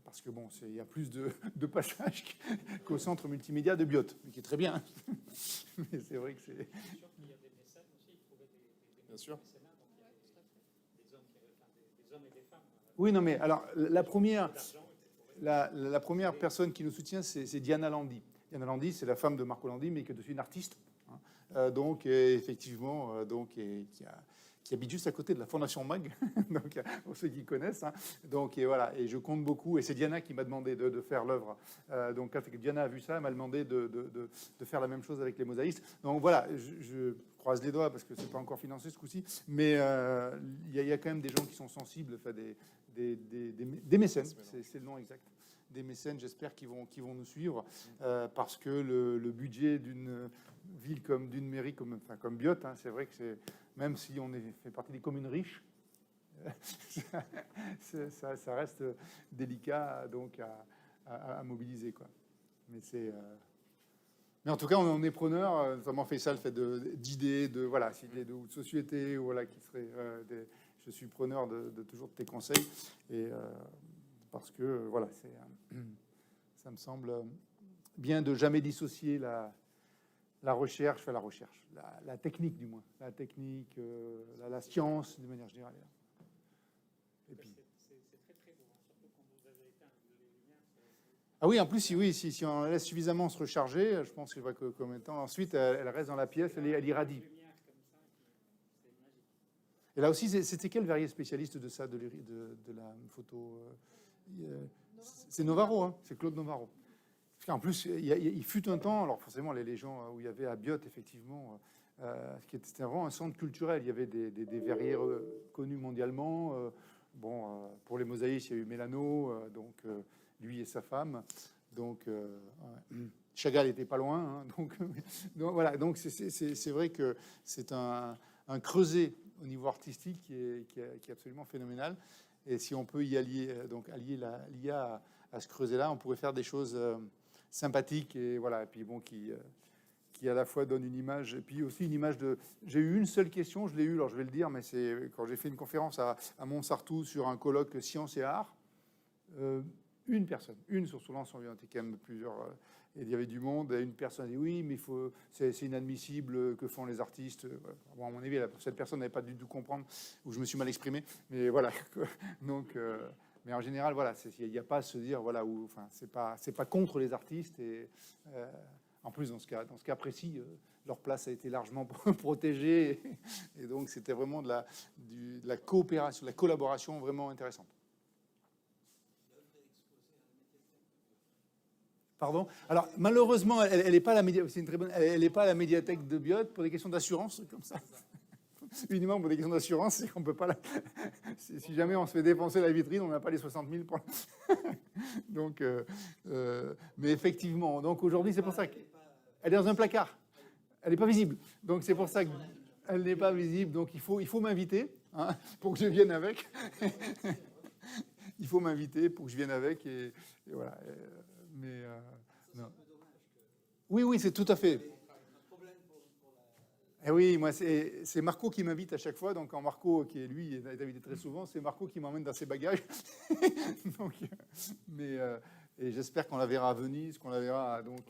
parce que bon, il y a plus de passages qu'au centre multimédia de Biot, qui est très bien. Mais c'est vrai que c'est. Bien sûr qu'il y a des mécènes aussi, il trouvait des Bien sûr. mécénats, donc il y avait des hommes et des femmes. Oui, non, mais alors la première personne qui nous soutient, c'est Diana Landi. Diana Landi, c'est la femme de Marco Landi, mais qui est aussi une artiste. Donc, effectivement, qui habite juste à côté de la Fondation Mag, donc, pour ceux qui connaissent. Hein. Donc, et voilà, et je compte beaucoup. Et c'est Diana qui m'a demandé de faire l'œuvre. Donc, quand Diana a vu ça, elle m'a demandé de faire la même chose avec les mosaïstes. Donc, voilà, je croise les doigts parce que c'est pas encore financé ce coup-ci. Mais il y a quand même des gens qui sont sensibles, enfin, des mécènes, c'est le nom exact. Des mécènes, j'espère, qui vont nous suivre, parce que le budget d'une ville d'une mairie comme Biot, hein, c'est vrai que même si on fait partie des communes riches, ça reste délicat donc à mobiliser, quoi. Mais en tout cas, on est preneur, notamment Faisal fait d'idées, de société, voilà, qui serait je suis preneur de toujours de tes conseils, et parce que voilà, ça me semble bien de jamais dissocier la recherche, la technique du moins, la technique, la science de manière générale. Et puis, C'est très très beau, hein, surtout quand vous avez éteint les lumières. ah oui, en plus, si on la laisse suffisamment se recharger, je pense qu'il va combien de temps. Ensuite, elle reste dans la pièce, elle irradie. Et là aussi, c'était quel verrier spécialiste de ça, de la photo c'est Novaro, hein, c'est Claude Novaro. Parce qu'en plus, il fut un temps, alors forcément, les gens où il y avait à Biot, effectivement, c'était vraiment un centre culturel. Il y avait des verriers connus mondialement. Pour les mosaïques, il y a eu Mélano, donc lui et sa femme. Donc, Chagall n'était pas loin. Hein, donc voilà, donc c'est vrai que c'est un creuset au niveau artistique qui est absolument phénoménal. Et si on peut y allier l'IA à ce creuset-là, on pourrait faire des choses sympathiques et voilà. Et puis bon, qui à la fois donne une image et puis aussi une image de. J'ai eu une seule question, je l'ai eu, alors je vais le dire, mais c'est quand j'ai fait une conférence à Montsartou sur un colloque sciences et arts. Une personne, sur Soulance, on était quand même plusieurs. Et il y avait du monde, et une personne a dit oui, mais c'est inadmissible que font les artistes. Bon, à mon avis, cette personne n'avait pas du tout comprendre, ou je me suis mal exprimé, mais voilà. Donc, mais en général, voilà, il n'y a pas à se dire, voilà, c'est pas contre les artistes. Et en plus, dans ce cas précis, leur place a été largement protégée, et donc c'était vraiment de la coopération, de la collaboration vraiment intéressante. Pardon. Alors malheureusement, elle n'est pas à la c'est une très bonne. Elle n'est pas à la médiathèque de Biot pour des questions d'assurance comme ça. Uniquement pour des questions d'assurance, c'est qu'on peut pas. Si jamais on se fait dépenser la vitrine, on n'a pas les 60 000. Donc, mais effectivement, donc aujourd'hui, c'est pour ça qu'elle est dans un placard. Elle n'est pas visible. Donc c'est pour ça qu'elle n'est pas visible. Donc il faut m'inviter, hein, pour que je vienne avec. Il faut m'inviter pour que je vienne avec et voilà. Mais non. Oui, c'est tout à fait. Et oui, moi, c'est Marco qui m'invite à chaque fois. Donc, quand Marco, qui est lui, est invité très souvent, c'est Marco qui m'emmène dans ses bagages. Donc, et j'espère qu'on la verra à Venise, qu'on la verra donc.